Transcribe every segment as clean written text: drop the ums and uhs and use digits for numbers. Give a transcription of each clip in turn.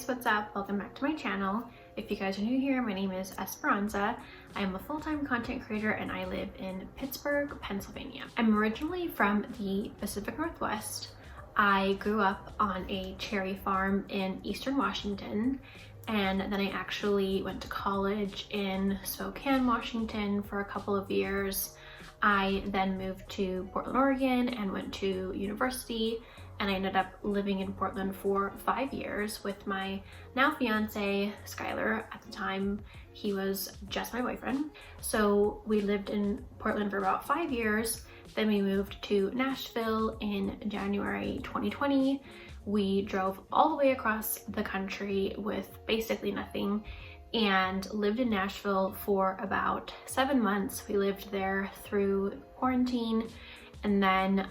guys, what's up? Welcome back to my channel. If you guys are new here, my name is Esperanza. I am a full-time content creator and I live in Pittsburgh, Pennsylvania. I'm originally from the Pacific Northwest. I grew up on a cherry farm in Eastern Washington, and then I actually went to college in Spokane, Washington for a couple of years. I then moved to Portland, Oregon and went to university, and I ended up living in Portland for 5 years with my now fiance, Skylar. At the time, he was just my boyfriend. So we lived in Portland for about 5 years. Then we moved to Nashville in January 2020. We drove all the way across the country with basically nothing and lived in Nashville for about 7 months. We lived there through quarantine, and then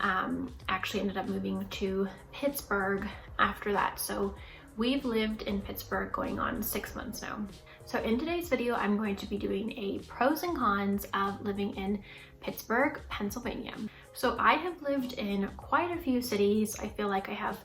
actually ended up moving to Pittsburgh after that. So we've lived in Pittsburgh going on 6 months now. So in today's video, I'm going to be doing a pros and cons of living in Pittsburgh, Pennsylvania. So I have lived in quite a few cities. I feel like I have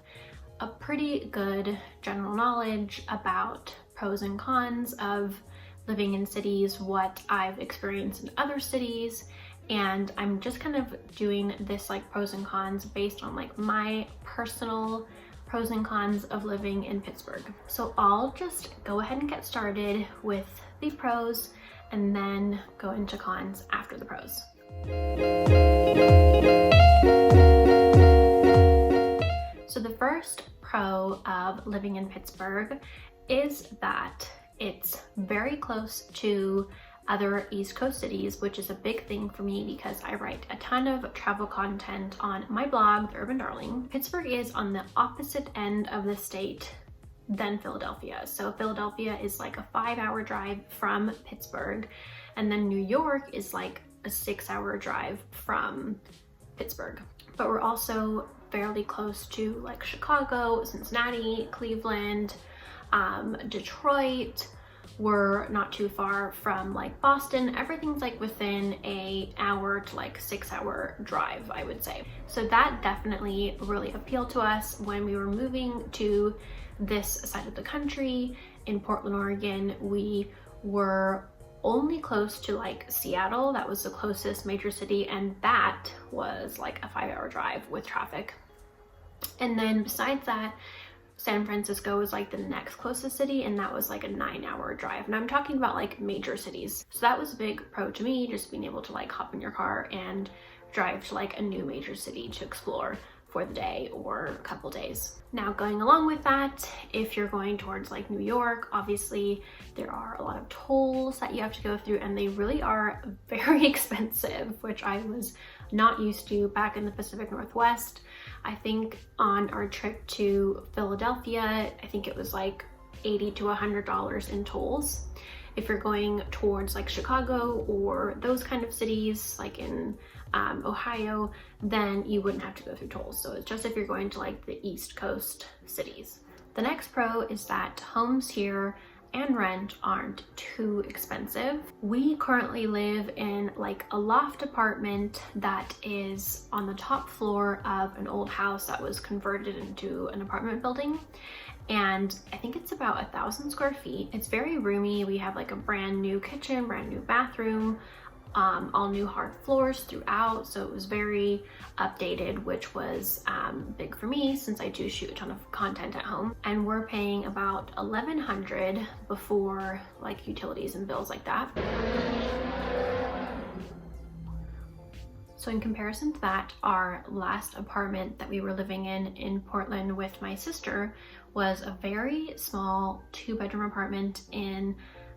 a pretty good general knowledge about pros and cons of living in cities, what I've experienced in other cities, and I'm just kind of doing this like pros and cons based on like my personal pros and cons of living in Pittsburgh. So I'll just go ahead and get started with the pros and then go into cons after the pros. So the first pro of living in Pittsburgh is that it's very close to other East Coast cities, which is a big thing for me because I write a ton of travel content on my blog, The Urban Darling. Pittsburgh is on the opposite end of the state than Philadelphia. So Philadelphia is like a 5-hour drive from Pittsburgh, and then New York is like a 6-hour drive from Pittsburgh. But we're also fairly close to like Chicago, Cincinnati, Cleveland, Detroit. We're not too far from like Boston. Everything's like within an hour to like 6-hour drive, I would say. So that definitely really appealed to us when we were moving to this side of the country. In Portland, Oregon, we were only close to like Seattle. That was the closest major city, and that was like a 5-hour drive with traffic. And then besides that, San Francisco was like the next closest city, and that was like a 9-hour drive. And I'm talking about like major cities. So that was a big pro to me, just being able to like hop in your car and drive to like a new major city to explore for the day or a couple days. Now going along with that, if you're going towards like New York, obviously there are a lot of tolls that you have to go through, and they really are very expensive, which I was not used to back in the Pacific Northwest. I think on our trip to Philadelphia, I think it was like $80 to $100 in tolls. If you're going towards like Chicago or those kind of cities, like in Ohio, then you wouldn't have to go through tolls. So it's just if you're going to like the East Coast cities. The next pro is that homes here and rent aren't too expensive. We currently live in like a loft apartment that is on the top floor of an old house that was converted into an apartment building. And I think it's about 1,000 square feet. It's very roomy. We have like a brand new kitchen, brand new bathroom, all new hard floors throughout. So it was very updated, which was big for me since I do shoot a ton of content at home. And we're paying about $1,100 before like utilities and bills like that. So in comparison to that, our last apartment that we were living in Portland with my sister was a very small 2-bedroom apartment in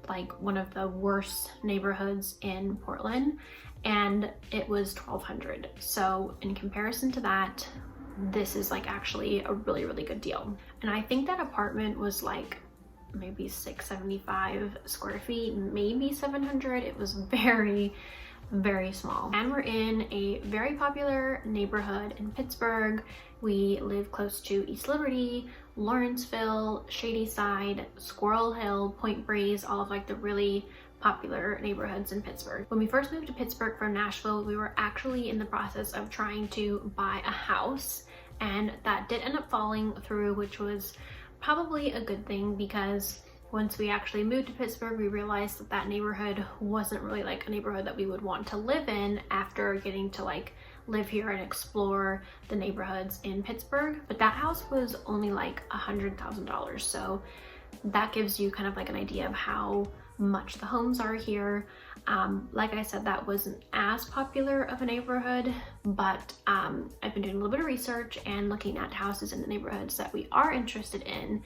like one of the worst neighborhoods in Portland, and it was $1,200. So in comparison to that, this is like actually a really, really good deal. And I think that apartment was like maybe 675 square feet, maybe 700. It was very, very small. And we're in a very popular neighborhood in Pittsburgh. We live close to East Liberty, Lawrenceville, Shady Side, Squirrel Hill, Point Breeze, all of like the really popular neighborhoods in Pittsburgh. When we first moved to Pittsburgh from Nashville, we were actually in the process of trying to buy a house, and that did end up falling through, which was probably a good thing, because once we actually moved to Pittsburgh, we realized that that neighborhood wasn't really like a neighborhood that we would want to live in after getting to like live here and explore the neighborhoods in Pittsburgh. But that house was only like $100,000. So that gives you kind of like an idea of how much the homes are here. Like I said, that wasn't as popular of a neighborhood, but I've been doing a little bit of research and looking at houses in the neighborhoods that we are interested in,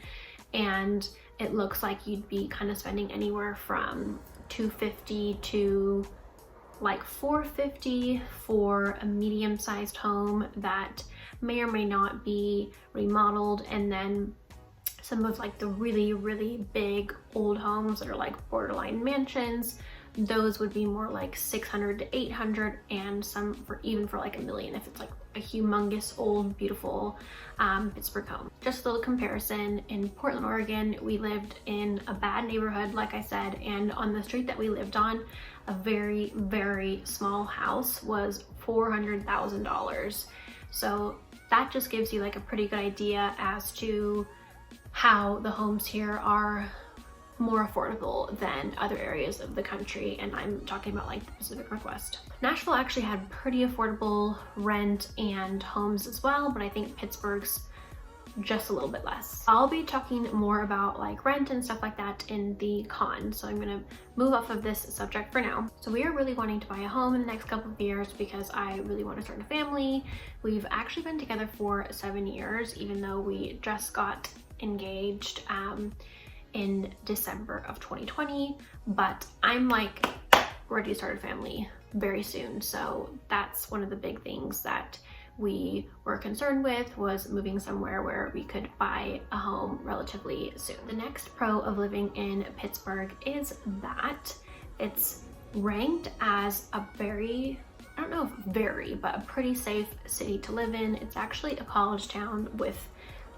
and it looks like you'd be kind of spending anywhere from $250 to like $450 for a medium-sized home that may or may not be remodeled. And then some of like the really big old homes that are like borderline mansions, those would be more like $600 to $800, and some for even for like $1 million if it's like a humongous old beautiful Pittsburgh home. Just a little comparison, in Portland, Oregon, we lived in a bad neighborhood, like I said, and on the street that we lived on, a very small house was $400,000. So that just gives you like a pretty good idea as to how the homes here are more affordable than other areas of the country, and I'm talking about like the Pacific Northwest. Nashville actually had pretty affordable rent and homes as well, but I think Pittsburgh's just a little bit less. I'll be talking more about like rent and stuff like that in the con, so I'm gonna move off of this subject for now. So we are really wanting to buy a home in the next couple of years because I really want to start a family. We've actually been together for 7 years, even though we just got engaged in December of 2020, but I'm like ready to start a family very soon. So that's one of the big things that we were concerned with, was moving somewhere where we could buy a home relatively soon. The next pro of living in Pittsburgh is that it's ranked as a very, I don't know if very, but a pretty safe city to live in. It's actually a college town with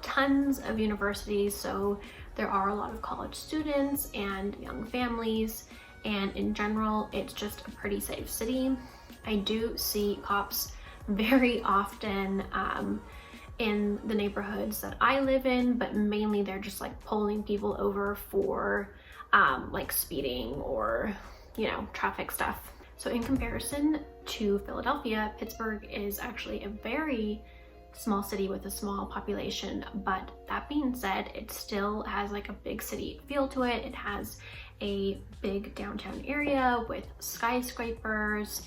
tons of universities, so there are a lot of college students and young families, and in general it's just a pretty safe city. I do see cops very often in the neighborhoods that I live in, but mainly they're just like pulling people over for like speeding or, you know, traffic stuff. So in comparison to Philadelphia, Pittsburgh is actually a very small city with a small population, but that being said, it still has like a big city feel to it. It has a big downtown area with skyscrapers,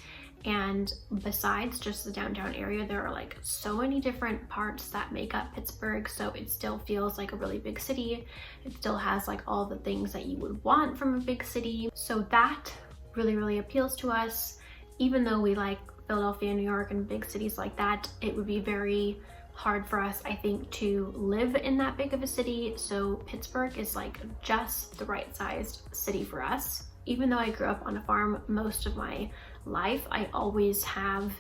and besides just the downtown area, there are like so many different parts that make up Pittsburgh, so it still feels like a really big city. It still has like all the things that you would want from a big city, so that really appeals to us. Even though we like Philadelphia, New York, and big cities like that, it would be very hard for us, I think, to live in that big of a city. So Pittsburgh is like just the right sized city for us. Even though I grew up on a farm most of my life, I always have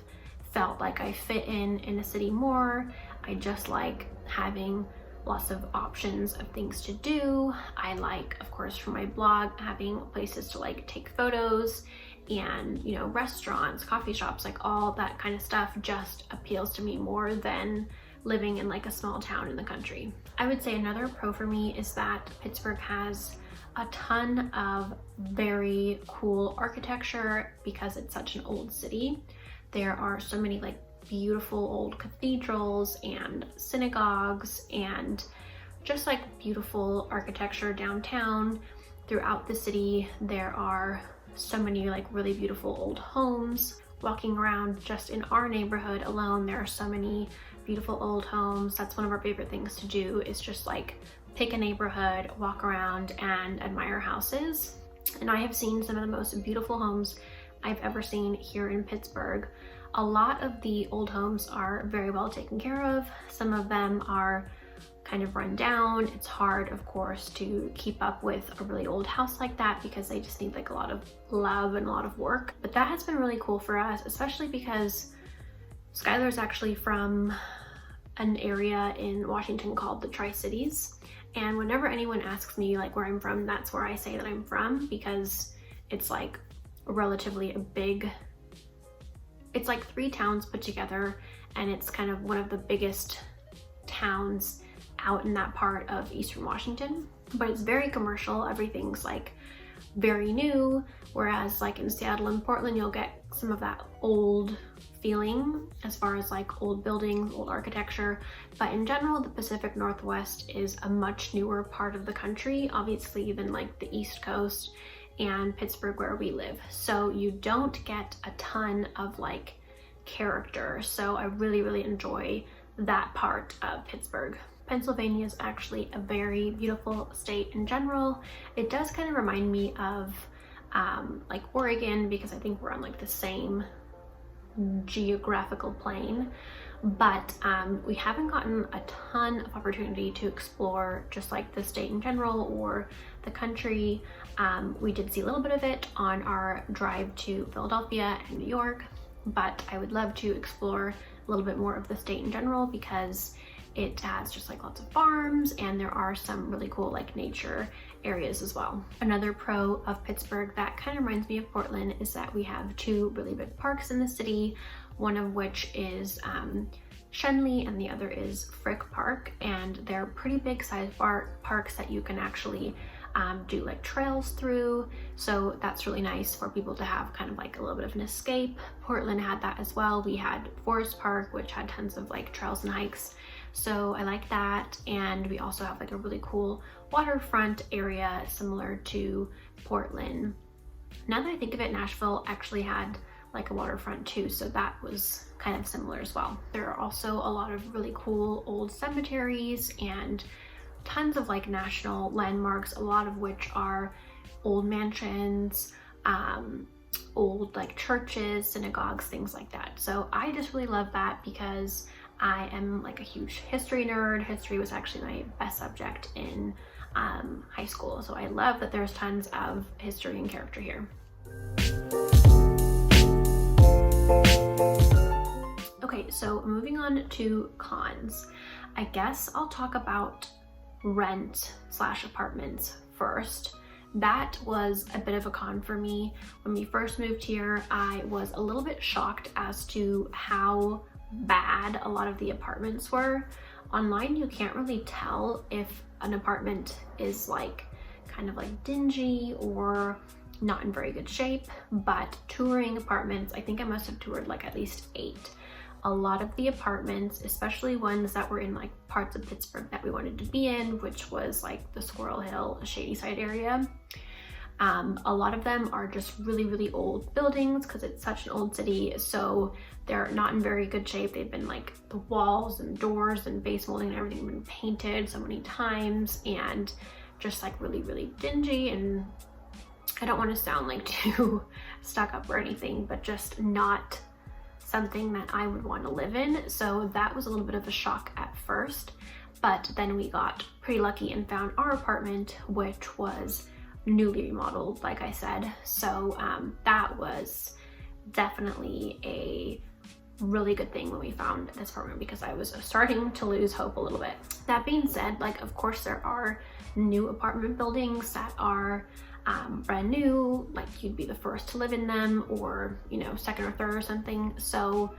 felt like I fit in a city more. I just like having lots of options of things to do. I like, of course, for my blog, having places to like take photos, and, you know, restaurants, coffee shops, like all that kind of stuff just appeals to me more than living in like a small town in the country. I would say another pro for me is that Pittsburgh has a ton of very cool architecture because it's such an old city. There are so many like beautiful old cathedrals and synagogues and just like beautiful architecture downtown. Throughout the city, there are so many like really beautiful old homes. Walking around just in our neighborhood alone, there are so many beautiful old homes. That's one of our favorite things to do, is just like pick a neighborhood, walk around and admire houses. And I have seen some of the most beautiful homes I've ever seen here in Pittsburgh. A lot of the old homes are very well taken care of. Some of them are kind of run down. It's hard, of course, to keep up with a really old house like that because they just need like a lot of love and a lot of work. But that has been really cool for us, especially because Skylar's actually from an area in Washington called the Tri-Cities. And whenever anyone asks me like where I'm from, that's where I say that I'm from, because it's like relatively a big, it's like 3 towns put together, and it's kind of one of the biggest towns out in that part of Eastern Washington, but it's very commercial. Everything's like very new, whereas like in Seattle and Portland, you'll get some of that old feeling as far as like old buildings, old architecture. But in general, the Pacific Northwest is a much newer part of the country, obviously, than like the East Coast and Pittsburgh where we live. So you don't get a ton of like character. So I really enjoy that part of Pittsburgh. Pennsylvania is actually a very beautiful state in general. It does kind of remind me of like Oregon, because I think we're on like the same geographical plane, but we haven't gotten a ton of opportunity to explore just like the state in general or the country. We did see a little bit of it on our drive to Philadelphia and New York, but I would love to explore a little bit more of the state in general because it has just like lots of farms and there are some really cool like nature areas as well. Another pro of Pittsburgh that kind of reminds me of Portland is that we have two really big parks in the city, one of which is Shenley and the other is Frick Park, and they're pretty big size parks that you can actually do like trails through. So that's really nice for people to have kind of like a little bit of an escape. Portland had that as well. We had Forest Park, which had tons of like trails and hikes. So I like that. And we also have like a really cool waterfront area similar to Portland. Now that I think of it, Nashville actually had like a waterfront too, so that was kind of similar as well. There are also a lot of really cool old cemeteries and tons of like national landmarks, a lot of which are old mansions, old like churches, synagogues, things like that. So I just really love that because I am like a huge history nerd. History was actually my best subject in high school. So I love that there's tons of history and character here. Okay, so moving on to cons. I guess I'll talk about rent/apartments first. That was a bit of a con for me. When we first moved here, I was a little bit shocked as to how bad a lot of the apartments were. Online, you can't really tell if an apartment is like kind of like dingy or not in very good shape, but touring apartments, I think I must have toured like at least 8. A lot of the apartments, especially ones that were in like parts of Pittsburgh that we wanted to be in, which was like the Squirrel Hill, Shady Side area, a lot of them are just really old buildings because it's such an old city. So they're not in very good shape. They've been like, the walls and doors and base molding and everything have been painted so many times and just like really dingy. And I don't want to sound like too stuck up or anything, but just not something that I would want to live in. So that was a little bit of a shock at first, but then we got pretty lucky and found our apartment, which was newly remodeled, like I said. So that was definitely a really good thing when we found this apartment because I was starting to lose hope a little bit. That being said, like of course there are new apartment buildings that are brand new, like you'd be the first to live in them, or you know, second or third or something. So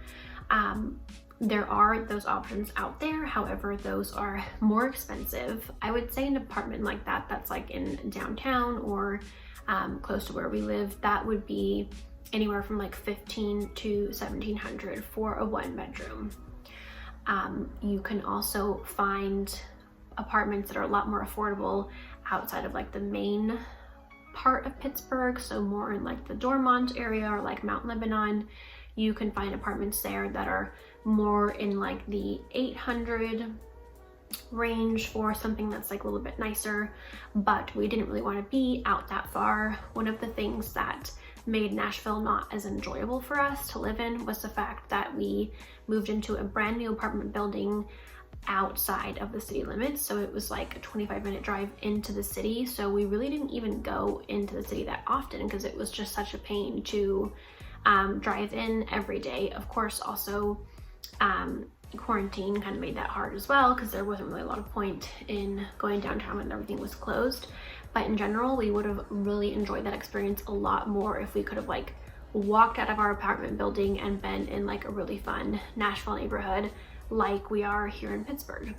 there are those options out there. However, those are more expensive. I would say an apartment like that that's like in downtown or close to where we live, that would be anywhere from like $1,500 to $1,700 for a 1-bedroom. You can also find apartments that are a lot more affordable outside of like the main part of Pittsburgh, so more in like the Dormont area or like Mount Lebanon. You can find apartments there that are more in like the $800 range for something that's like a little bit nicer, but we didn't really want to be out that far. One of the things that made Nashville not as enjoyable for us to live in was the fact that we moved into a brand new apartment building outside of the city limits, so it was like a 25-minute drive into the city. So we really didn't even go into the city that often because it was just such a pain to drive in every day. Of course, also quarantine kind of made that hard as well because there wasn't really a lot of point in going downtown when everything was closed. But in general, we would have really enjoyed that experience a lot more if we could have like walked out of our apartment building and been in like a really fun Nashville neighborhood like we are here in Pittsburgh.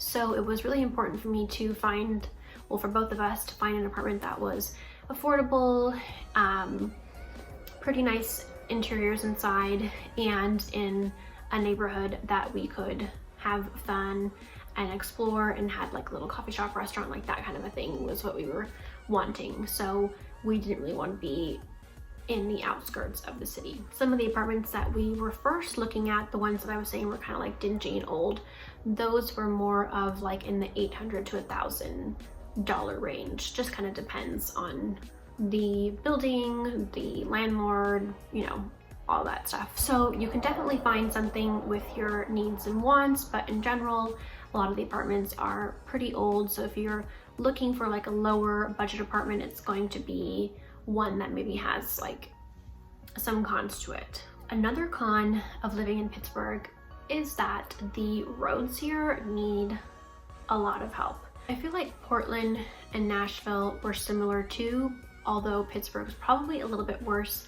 So it was really important for me to find, well, for both of us to find an apartment that was affordable, pretty nice interiors inside, and in a neighborhood that we could have fun and explore, and had like a little coffee shop, restaurant, like that kind of a thing was what we were wanting. So we didn't really want to be in the outskirts of the city. Some of the apartments that we were first looking at, the ones that I was saying were kind of like dingy and old, those were more of like in the $800 to $1,000 range. Just kind of depends on the building, the landlord, you know, all that stuff. So you can definitely find something with your needs and wants, but in general, a lot of the apartments are pretty old. So if you're looking for like a lower budget apartment, it's going to be one that maybe has like some cons to it. Another con of living in Pittsburgh is that the roads here need a lot of help. I feel like Portland and Nashville were similar too, although Pittsburgh's probably a little bit worse.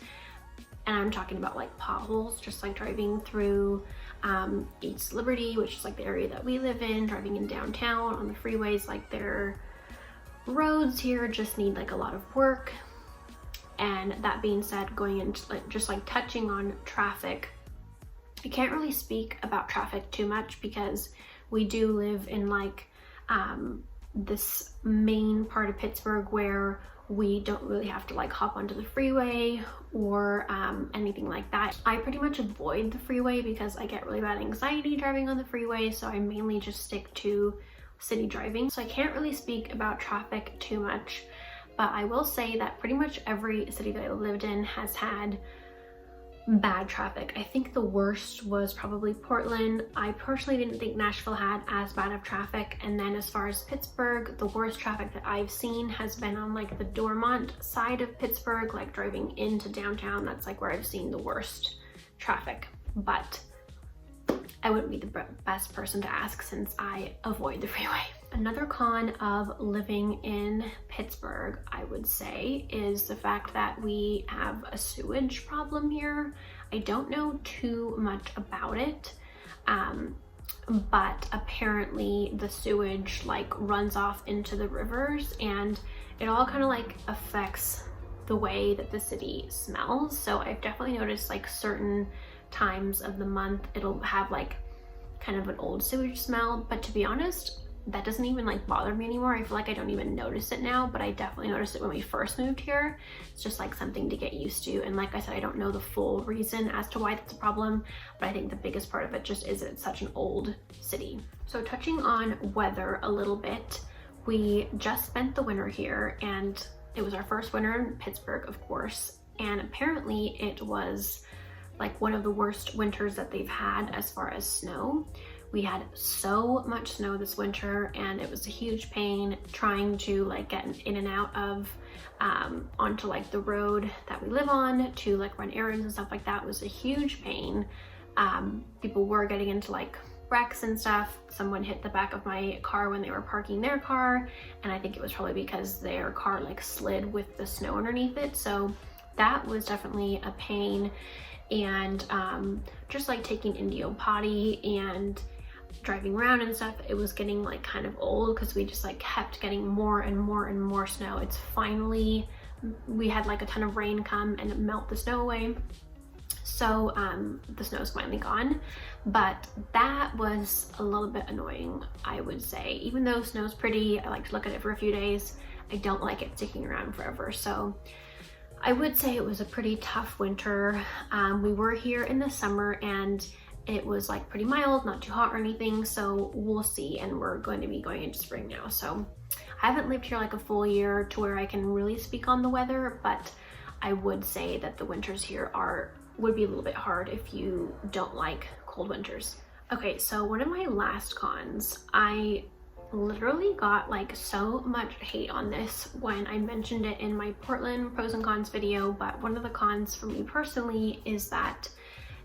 And I'm talking about like potholes, just like driving through East Liberty, which is like the area that we live in, driving in downtown on the freeways, like their roads here just need like a lot of work. And that being said, going into like just like touching on traffic, I can't really speak about traffic too much because we do live in like this main part of Pittsburgh where we don't really have to like hop onto the freeway or anything like that. I pretty much avoid the freeway because I get really bad anxiety driving on the freeway, so I mainly just stick to city driving. So I can't really speak about traffic too much, but I will say that pretty much every city that I lived in has had bad traffic. I think the worst was probably Portland. I personally didn't think Nashville had as bad of traffic. And then as far as Pittsburgh, the worst traffic that I've seen has been on like the Dormont side of Pittsburgh, like driving into downtown. That's like where I've seen the worst traffic. But I wouldn't be the best person to ask since I avoid the freeway. Another con of living in Pittsburgh, I would say, is the fact that we have a sewage problem here. I don't know too much about it, but apparently the sewage like runs off into the rivers, and it all kind of like affects the way that the city smells. So I've definitely noticed like certain times of the month it'll have like kind of an old sewage smell, but to be honest, that doesn't even like bother me anymore. I feel like I don't even notice it now, but I definitely noticed it when we first moved here. It's just like something to get used to. And like I said, I don't know the full reason as to why that's a problem, but I think the biggest part of it just is that it's such an old city. So touching on weather a little bit, we just spent the winter here, and it was our first winter in Pittsburgh, of course. And apparently it was like one of the worst winters that they've had as far as snow. We had so much snow this winter, and it was a huge pain trying to like get in and out of onto like the road that we live on to like run errands and stuff like that. It was a huge pain. People were getting into like wrecks and stuff. Someone hit the back of my car when they were parking their car, and I think it was probably because their car like slid with the snow underneath it. So that was definitely a pain. And just like taking Indio potty and driving around and stuff, it was getting like kind of old because we just like kept getting more and more and more snow. It's finally, we had like a ton of rain come and melt the snow away, so the snow is finally gone. But that was a little bit annoying, I would say. Even though snow's pretty, I like to look at it for a few days, I don't like it sticking around forever. So I would say it was a pretty tough winter. We were here in the summer and it was like pretty mild, not too hot or anything, so we'll see. And we're going to be going into spring now, so I haven't lived here like a full year to where I can really speak on the weather, but I would say that the winters here would be a little bit hard if you don't like cold winters. Okay, so one of my last cons, I literally got like so much hate on this when I mentioned it in my Portland pros and cons video, but one of the cons for me personally is that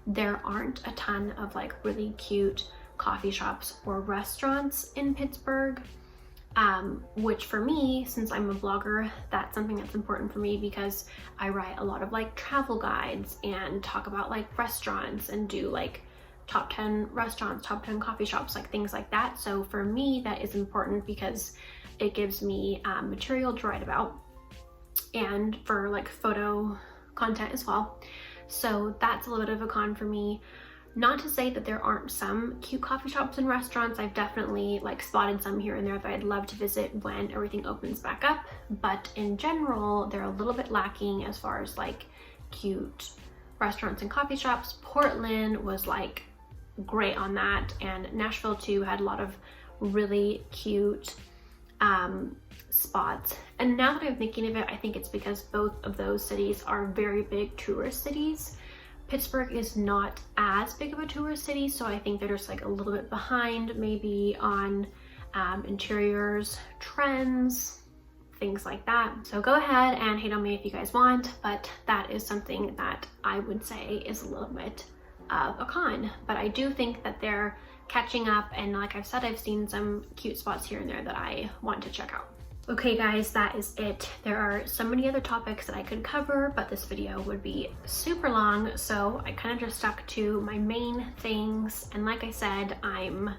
there aren't a ton of like really cute coffee shops or restaurants in Pittsburgh, which for me, since I'm a blogger, that's something that's important for me because I write a lot of like travel guides and talk about like restaurants and do like top 10 restaurants, top 10 coffee shops, like things like that. So for me, that is important because it gives me material to write about and for like photo content as well. So that's a little bit of a con for me. Not to say that there aren't some cute coffee shops and restaurants. I've definitely like spotted some here and there that I'd love to visit when everything opens back up. But in general, they're a little bit lacking as far as like cute restaurants and coffee shops. Portland was like great on that, and Nashville too had a lot of really cute spots. And now that I'm thinking of it, I think it's because both of those cities are very big tourist cities. Pittsburgh is not as big of a tourist city, so I think they're just like a little bit behind maybe on interiors, trends, things like that. So go ahead and hate on me if you guys want, but that is something that I would say is a little bit of a con. But I do think that they're catching up, and like I've said, I've seen some cute spots here and there that I want to check out. Okay guys, that is it. There are so many other topics that I could cover, but this video would be super long, so I kind of just stuck to my main things. And like I said, I'm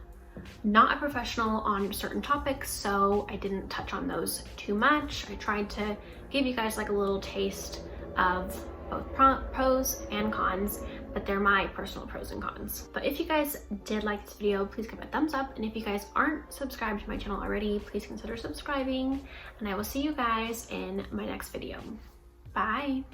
not a professional on certain topics, so I didn't touch on those too much. I tried to give you guys like a little taste of both pros and cons, but they're my personal pros and cons. But if you guys did like this video, please give it a thumbs up. And if you guys aren't subscribed to my channel already, please consider subscribing. And I will see you guys in my next video. Bye.